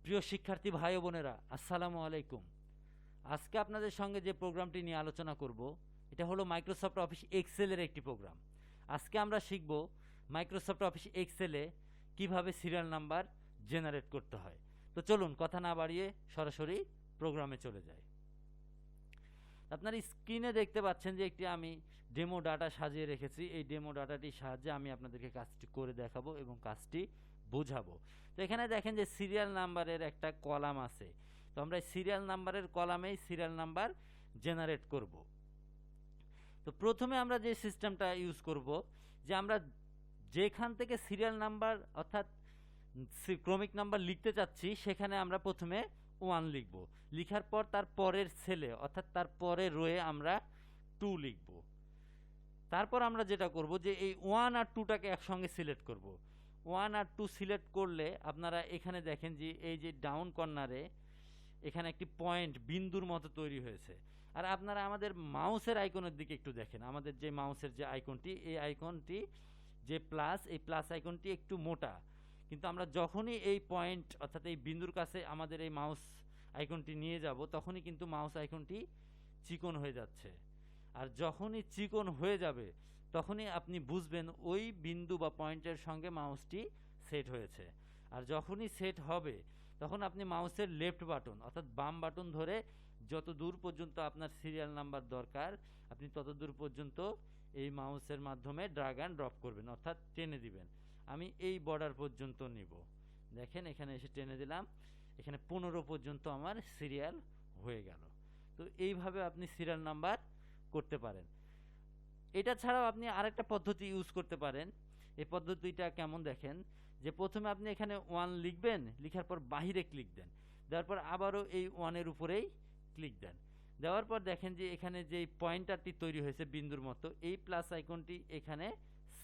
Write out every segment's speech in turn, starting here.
প্রিয় শিক্ষার্থী ভাই ও বোনেরা, আসসালামু আলাইকুম। আজকে আপনাদের সঙ্গে যে প্রোগ্রামটি নিয়ে আলোচনা করব, এটা হলো মাইক্রোসফট অফিস এক্সেলের একটি প্রোগ্রাম। আজকে আমরা শিখব মাইক্রোসফট অফিস এক্সেলে কিভাবে সিরিয়াল নাম্বার জেনারেট করতে হয়। তো চলুন কথা না বাড়িয়ে সরাসরি প্রোগ্রামে চলে যাই। আপনার স্ক্রিনে দেখতে পাচ্ছেন যে একটি আমি ডেমো ডাটা সাজিয়ে রেখেছি। এই ডেমো ডাটাটির সাহায্যে আমি আপনাদেরকে কাজটি করে দেখাবো এবং কাজটি বোঝাবো। তো এখানে দেখেন যে সিরিয়াল নাম্বারের একটা কলাম আছে। তো আমরা সিরিয়াল নাম্বারের কলামেই সিরিয়াল নাম্বার জেনারেট করব। তো প্রথমে আমরা যে সিস্টেমটা ইউজ করব, যে আমরা যেখান থেকে সিরিয়াল নাম্বার অর্থাৎ ক্রমিক নাম্বার লিখতে চাচ্ছি, সেখানে আমরা প্রথমে 1 লিখব। লিখার পর তার পরের সেলে অর্থাৎ তার পরের রোয়ে আমরা 2 লিখব। তারপর আমরা যেটা করব যে এই 1 আর 2টাকে একসঙ্গে সিলেক্ট করব। 1 আর 2 সিলেক্ট করলে আপনারা এখানে দেখেন যে এই যে ডাউন কর্নারে এখানে একটি পয়েন্ট বিন্দুর মতো তৈরি হয়েছে। আর আপনারা আমাদের মাউসের আইকনের দিকে একটু দেখেন। আমাদের যে মাউসের যে আইকনটি, এই আইকনটি যে প্লাস, এই প্লাস আইকনটি একটু মোটা, কিন্তু আমরা যখনই এই পয়েন্ট অর্থাৎ এই বিন্দুর কাছে আমাদের এই মাউস আইকনটি নিয়ে যাব, তখনই কিন্তু মাউস আইকনটি চিকন হয়ে যাচ্ছে। আর যখনই চিকন হয়ে যাবে তখনই আপনি বুঝবেন ওই বিন্দু বা পয়েন্টের সঙ্গে মাউসটি সেট হয়েছে। আর যখনই সেট হবে তখন আপনি মাউসের লেফট বাটন অর্থাৎ বাম বাটন ধরে যত দূর পর্যন্ত আপনার সিরিয়াল নাম্বার দরকার আপনি তত দূর পর্যন্ত এই মাউসের মাধ্যমে ড্র্যাগ অ্যান্ড ড্রপ করবেন, অর্থাৎ টেনে দিবেন। আমি এই বর্ডার পর্যন্ত নিব। দেখেন এখানে এসে টেনে দিলাম, এখানে 15 পর্যন্ত আমার সিরিয়াল হয়ে গেল। তো এইভাবে আপনি সিরিয়াল নাম্বার করতে পারেন। এটা ছাড়াও আপনি আরেকটা পদ্ধতি ইউজ করতে পারেন। এই পদ্ধতিটা কেমন দেখেন, যে প্রথমে আপনি এখানে 1 লিখবেন, লিখার পর বাহিরে ক্লিক দেন, দেওয়ার পর আবারও এই 1-এর উপরেই ক্লিক দেন। দেওয়ার পর দেখেন যে এখানে যে পয়েন্টারটি তৈরি হয়েছে বিন্দুর মতো, এই প্লাস আইকনটি এখানে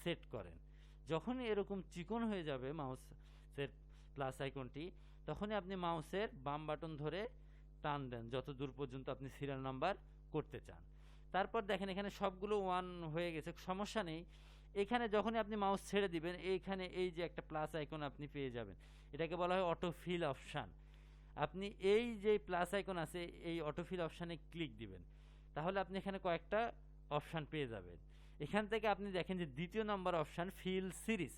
সেট করেন। যখনই এরকম চিকন হয়ে যাবে মাউসের প্লাস আইকনটি, তখনই আপনি মাউসের বাম বাটন ধরে টান দেন যত দূর পর্যন্ত আপনি সিরিয়াল নাম্বার করতে চান। তারপর দেখেন এখানে সবগুলো 1 হয়ে গেছে, সমস্যা নেই। এখানে যখনই আপনি মাউস ছেড়ে দিবেন, এইখানে এই যে একটা প্লাস আইকন আপনি পেয়ে যাবেন, এটাকে বলা হয় অটো ফিল অপশান। আপনি এই যে প্লাস আইকন আছে এই অটো ফিল অপশানে ক্লিক দিবেন, তাহলে আপনি এখানে কয়েকটা অপশান পেয়ে যাবেন। এখান থেকে আপনি দেখেন যে দ্বিতীয় নম্বর অপশান ফিল সিরিজ,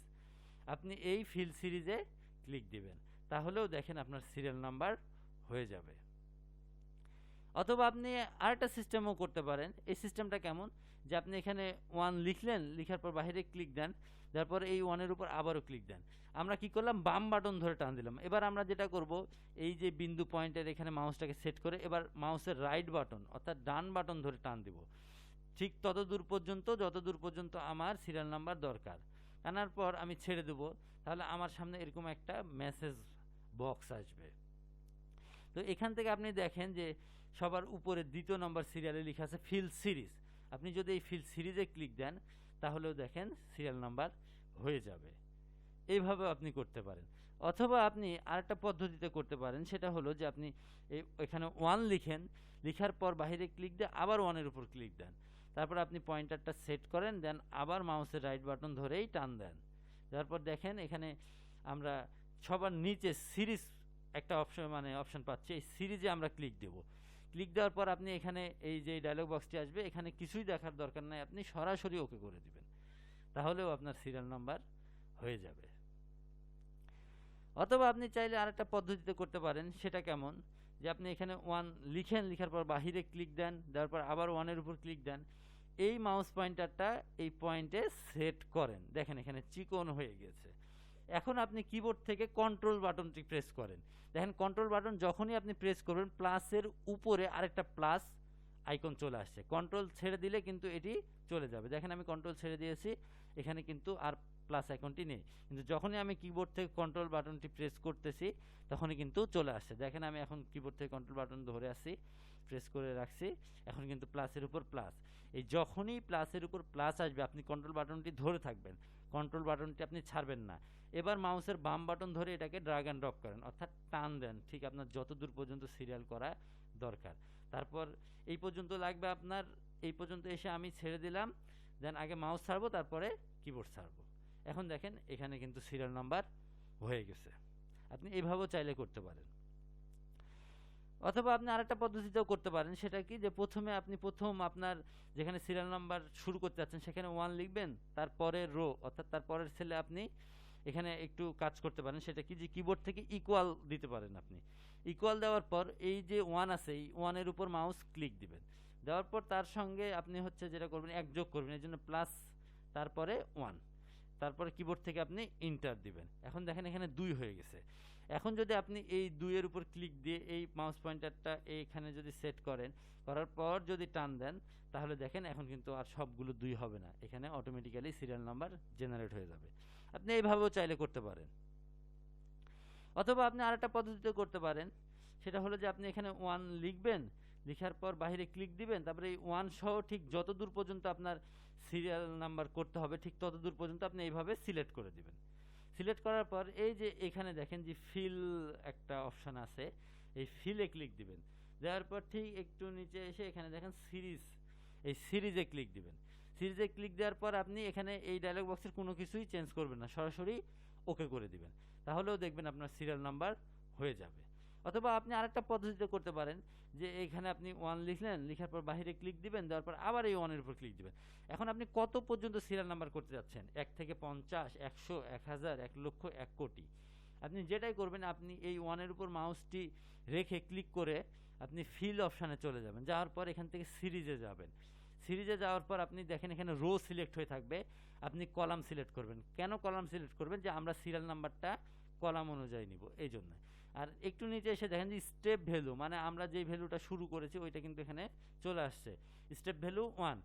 আপনি এই ফিল সিরিজে ক্লিক দিবেন, তাহলেও দেখেন আপনার সিরিয়াল নাম্বার হয়ে যাবে। অথবা আপনি আরেকটা সিস্টেমও করতে পারেন। এই সিস্টেমটা কেমন, যে আপনি এখানে 1 লিখলেন, লিখার পর বাইরে ক্লিক দেন, তারপর এই 1-এর উপর আবারও ক্লিক দেন। আমরা কি করলাম, বাম বাটন ধরে টান দিলাম। এবার আমরা যেটা করব, এই যে বিন্দু পয়েন্টের এখানে মাউসটাকে সেট করে এবার মাউসের রাইট বাটন অর্থাৎ ডান বাটন ধরে টান দিব, ঠিক তত দূর পর্যন্ত যত দূর পর্যন্ত আমার সিরিয়াল নাম্বার দরকার। টানার পর আমি ছেড়ে দেব, তাহলে আমার সামনে এরকম একটা মেসেজ বক্স আসবে। তো এখান থেকে আপনি দেখেন যে সবার উপরে দ্বিতীয় নম্বর সিরিয়ালে লেখা আছে ফিল সিরিজ। আপনি যদি এই ফিল সিরিজে ক্লিক দেন, তাহলেও দেখেন সিরিয়াল নাম্বার হয়ে যাবে। এইভাবে আপনি করতে পারেন। অথবা আপনি আরেকটা পদ্ধতিতে করতে পারেন, সেটা হলো যে আপনি এখানে 1 লিখেন, লিখার পর বাইরে ক্লিক দিয়ে আবার 1-এর উপর ক্লিক দেন, তারপর আপনি পয়েন্টারটা সেট করেন, দেন আবার মাউসের রাইট বাটন ধরেই টান দেন। তারপর দেখেন এখানে আমরা সবার নিচে সিরিজ একটা অপশন পাচ্ছি, এই সিরিজে আমরা ক্লিক দেব। ক্লিক দেওয়ার পর আপনি এখানে এই যে ডায়লগ বক্সটি আসবে, এখানে কিছুই দেখার দরকার নাই, আপনি সরাসরি ওকে করে দিবেন, তাহলেও আপনার সিরিয়াল নাম্বার হয়ে যাবে। অথবা আপনি চাইলে আরেকটা পদ্ধতিতে করতে পারেন। সেটা কেমন, যে আপনি এখানে 1 লিখেন, লিখার পর বাহিরে ক্লিক দেন, দেওয়ার পর আবার 1-এর উপর ক্লিক দেন, এই মাউস পয়েন্টারটা এই পয়েন্টে সেট করেন। দেখেন এখানে চিকন হয়ে গেছে। এখন আপনি কিবোর্ড থেকে কন্ট্রোল বাটনটি প্রেস করেন। দেখেন কন্ট্রোল বাটন যখনই আপনি প্রেস করবেন, প্লাসের উপরে আরেকটা প্লাস আইকন চলে আসছে। কন্ট্রোল ছেড়ে দিলে কিন্তু এটি চলে যাবে। দেখেন আমি কন্ট্রোল ছেড়ে দিয়েছি, এখানে কিন্তু আর প্লাস আইকনটি নেই, কিন্তু যখনই আমি কিবোর্ড থেকে কন্ট্রোল বাটনটি প্রেস করতেছি তখনই কিন্তু চলে আসছে। দেখেন আমি এখন কিবোর্ড থেকে কন্ট্রোল বাটন ধরে আছি, প্রেস করে রাখছি, এখন কিন্তু প্লাসের উপর প্লাস। এই যখনই প্লাসের উপর প্লাস আসবে আপনি কন্ট্রোল বাটনটি ধরে থাকবেন, কন্ট্রোল বাটনটি আপনি ছাড়বেন না। এবার মাউসের বাম বাটন ধরে এটাকে ড্র্যাগ অ্যান্ড ড্রপ করেন, অর্থাৎ টান দেন, ঠিক আপনার যত দূর পর্যন্ত সিরিয়াল করা দরকার। তারপর এই পর্যন্ত লাগবে আপনার, এই পর্যন্ত এসে আমি ছেড়ে দিলাম, দেন আগে মাউস ছাড়বো তারপরে কিবোর্ড ছাড়বো। এখন দেখেন এখানে কিন্তু সিরিয়াল নাম্বার হয়ে গেছে। আপনি এইভাবেও চাইলে করতে পারেন। অথবা আপনি আরেকটা পদ্ধতিতেও করতে পারেন, সেটা কি যে প্রথমে আপনি আপনার যেখানে সিরিয়াল নাম্বার শুরু করতে যাচ্ছেন সেখানে 1 লিখবেন, তারপরের রো অর্থাৎ তারপরের সেলে আপনি এখানে একটু কাজ করতে পারেন, সেটা কি যে কিবোর্ড থেকে ইকুয়াল দিতে পারেন। আপনি ইকুয়াল দেওয়ার পর এই যে 1 আছে এই 1 এর উপর মাউস ক্লিক দিবেন, দেওয়ার পর তার সঙ্গে আপনি যেটা করবেন এক যোগ করবেন, এর জন্য প্লাস তারপরে 1, তারপরে কিবোর্ড থেকে আপনি ইন্টার দিবেন। এখন দেখেন এখানে 2 হয়ে গেছে। এখন যদি আপনি এই 2 এর উপর ক্লিক দিয়ে এই মাউস পয়েন্টারটা এইখানে যদি সেট করেন, করার পর যদি টান দেন, তাহলে দেখেন এখন কিন্তু আর সবগুলো 2 হবে না, এখানে অটোমেটিক্যালি সিরিয়াল নাম্বার জেনারেট হয়ে যাবে। আপনি এইভাবেও চাইলে করতে পারেন। অথবা আপনি আরেকটা পদ্ধতিতে করতে পারেন, সেটা হলো যে আপনি এখানে 1 লিখবেন, লেখার পর বাইরে ক্লিক দিবেন, তারপরে এই 1 সহ ঠিক যত দূর পর্যন্ত আপনার সিরিয়াল নাম্বার করতে হবে ঠিক তত দূর পর্যন্ত আপনি এইভাবে সিলেক্ট করে দিবেন। সিলেক্ট করার পর এই যে এখানে দেখেন যে ফিল একটা অপশন আছে, এই ফিলে ক্লিক দিবেন, দেওয়ার পর ঠিক একটু নিচে এসে এখানে দেখেন সিরিজ, এই সিরিজে ক্লিক দিবেন। সিরিজে ক্লিক দেওয়ার পর আপনি এখানে এই ডায়লগ বক্সের কোনো কিছুই চেঞ্জ করবেন না, সরাসরি ওকে করে দিবেন, তাহলেও দেখবেন আপনার সিরিয়াল নাম্বার হয়ে যাবে। অথবা আপনি আরেকটা পদ্ধতিতে করতে পারেন, যে এখানে আপনি 1 লিখলেন, লেখার পর বাইরে ক্লিক দিবেন, দেওয়ার পর আবার এই 1 এর উপর ক্লিক দিবেন। এখন আপনি কত পর্যন্ত সিরিয়াল নাম্বার করতে যাচ্ছেন, 1 থেকে 50, 100, 1000, 1 লক্ষ, 1 কোটি, আপনি যেটাই করবেন আপনি এই 1 এর উপর মাউসটি রেখে ক্লিক করে আপনি ফিল অপশানে চলে যাবেন, যাওয়ার পর এখান থেকে সিরিজে যাবেন। সিরিজে যাওয়ার পর আপনি দেখেন এখানে রো সিলেক্ট হয়ে থাকবে, আপনি কলাম সিলেক্ট করবেন। কেন কলাম সিলেক্ট করবেন, যে আমরা সিরিয়াল নাম্বারটা কলাম অনুযায়ী নিব এই জন্য। আর একটু নিচে এসে দেখেন যে স্টেপ ভ্যালু, মানে আমরা যে ভ্যালুটা শুরু করেছি ওইটা কিন্তু এখানে চলে আসছে, স্টেপ ভ্যালু 1।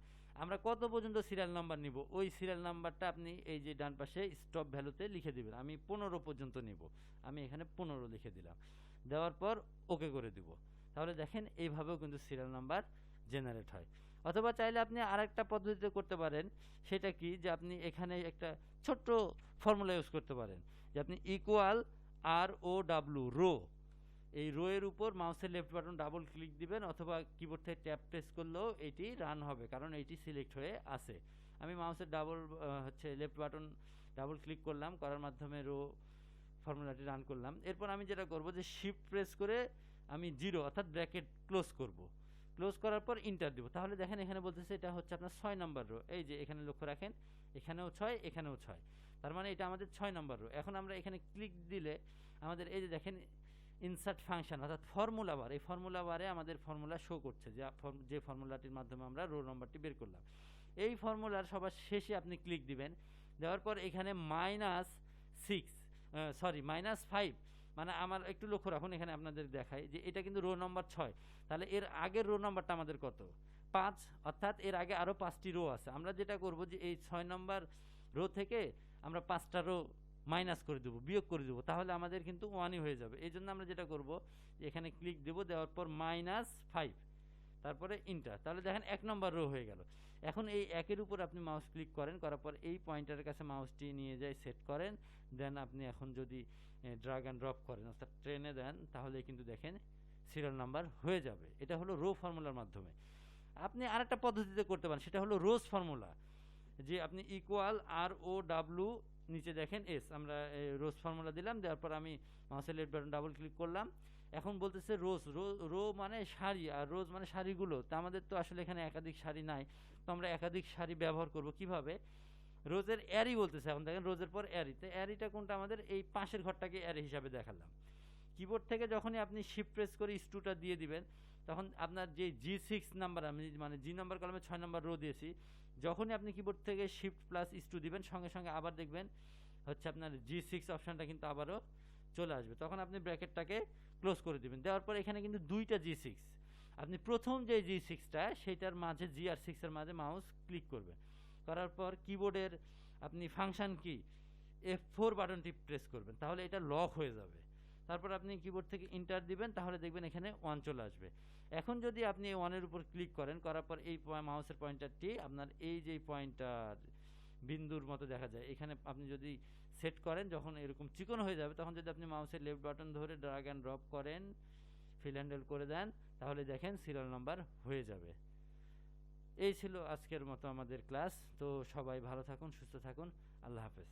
আমরা কত পর্যন্ত সিরিয়াল নাম্বার নিব ওই সিরিয়াল নাম্বারটা আপনি এই যে ডান পাশে স্টপ ভ্যালুতে লিখে দিবেন। আমি 15 পর্যন্ত নিব, আমি এখানে 15 লিখে দিলাম, দেওয়ার পর ওকে করে দিব। তাহলে দেখেন এইভাবেও কিন্তু সিরিয়াল নাম্বার জেনারেট হয়। অথবা চাইলে আপনি আরেকটা পদ্ধতিতে করতে পারেন, সেটা কি যে আপনি এখানে একটা ছোট্ট ফর্মুলা ইউজ করতে পারেন, যে আপনি ইকুয়াল ROW রো, এই রো এর উপর মাউসের লেফট বাটন ডাবল ক্লিক দিবেন, অথবা কিবোর্ড থেকে ট্যাব প্রেস করলেও এটি রান হবে, কারণ এটি সিলেক্ট হয়ে আছে। আমি মাউসের লেফট বাটন ডাবল ক্লিক করলাম, করার মাধ্যমে রো ফর্মুলাটি রান করলাম। এরপর আমি যেটা করব যে শিফট প্রেস করে আমি 0 অর্থাৎ ব্র্যাকেট ক্লোজ করব, ক্লোজ করার পর ইন্টার দিব। তাহলে দেখেন এখানে বলতেছে এটা হচ্ছে আপনার 6 নম্বর রো, এই যে এখানে লক্ষ্য রাখেন এখানেও 6 এখানেও 6, তার মানে এটা আমাদের 6 নম্বর রো। এখন আমরা এখানে ক্লিক দিলে আমাদের এই যে দেখেন ইনসার্ট ফাংশন অর্থাৎ ফর্মুলা বার, এই ফর্মুলা বারে আমাদের ফর্মুলা শো করছে, যে ফর্মুলাটির মাধ্যমে আমরা রো নম্বরটি বের করলাম। এই ফর্মুলার সবার শেষে আপনি ক্লিক দিবেন, দেওয়ার পর এখানে -5, মানে আমার একটু লক্ষ্য রাখুন, এখানে আপনাদের দেখায় যে এটা কিন্তু রো নম্বর 6, তাহলে এর আগের রো নম্বরটা আমাদের কত, 5, অর্থাৎ এর আগে আরও 5টি রো আছে। আমরা যেটা করব যে এই 6 নম্বর রো থেকে আমরা 5টা রো মাইনাস করে দেবো, বিয়োগ করে দেবো, তাহলে আমাদের কিন্তু 1ই হয়ে যাবে। এই জন্য আমরা যেটা করব এখানে ক্লিক দেবো, দেওয়ার পর -5, তারপরে ইন্টার, তাহলে দেখেন 1 নম্বর রো হয়ে গেল। এখন এই 1-এর উপর আপনি মাউস ক্লিক করেন, করার পর এই পয়েন্টারের কাছে মাউসটি নিয়ে যায় সেট করেন, দেন আপনি এখন যদি ড্রাগ অ্যান্ড ড্রপ করেন অর্থাৎ ট্রেনে দেন, তাহলে কিন্তু দেখেন সিরিয়াল নাম্বার হয়ে যাবে। এটা হলো রো ফর্মুলার মাধ্যমে। আপনি আরেকটা পদ্ধতিতে করতে পারেন, সেটা হলো রোজ ফর্মুলা, যে আপনি ইকুয়াল ROW নিচে দেখেন এস, আমরা রোজ ফর্মুলা দিলাম, দেওয়ার পর আমি মাউসের লেফট বাটন ডাবল ক্লিক করলাম। এখন বলতেছে রো মানে সারি, আর রোজ মানে সারিগুলো, তা আমাদের তো আসলে এখানে একাধিক সারি নাই, তো আমরা একাধিক সারি ব্যবহার করব কিভাবে, রোজের অ্যারি বলতেছে। এখন দেখেন রোজের পর অ্যারি, তো অ্যারিটা কোনটা, আমাদের এই পাশের ঘরটাকে অ্যারি হিসাবে দেখালাম। কিবোর্ড থেকে যখনই আপনি শিফট প্রেস করে স্টুটা দিয়ে দিবেন, তখন আপনার যে G6 নাম্বার, আমি মানে জি নাম্বার কলমে 6 নাম্বার রো দিয়েছি, যখনই আপনি কিবোর্ড থেকে শিফট প্লাস স্টু দিবেন, সঙ্গে সঙ্গে আবার দেখবেন আপনার G6 অপশানটা কিন্তু আবারও চলে আসবে, তখন আপনি ব্র্যাকেটটাকে ক্লোজ করে দিবেন। দেওয়ার পর এখানে কিন্তু 2টা G6, আপনি প্রথম যে G6টা সেইটার মাঝে G আর 6 এর মাঝে মাউস ক্লিক করবেন, করার পর কিবোর্ডের আপনি ফাংশন কি F4 বাটনটি প্রেস করবেন, তাহলে এটা লক হয়ে যাবে। তারপর আপনি কিবোর্ড থেকে ইন্টার দিবেন, তাহলে দেখবেন এখানে 1 চলে আসবে। এখন যদি আপনি 1 এর উপর ক্লিক করেন, করার পর এই মাউসের পয়েন্টারটি আপনার এই যে পয়েন্টার বিন্দুর মতো দেখা যায়, এখানে আপনি যদি সেট করেন, যখন এরকম চিকন হয়ে যাবে, তখন যদি আপনি মাউসের লেফট বাটন ধরে ড্র্যাগ অ্যান্ড ড্রপ করেন, ফিল হ্যান্ডেল করে দেন, তাহলে দেখেন সিরিয়াল নাম্বার হয়ে যাবে। এই ছিল আজকের মতো আমাদের ক্লাস। তো সবাই ভালো থাকুন, সুস্থ থাকুন, আল্লাহ হাফেজ।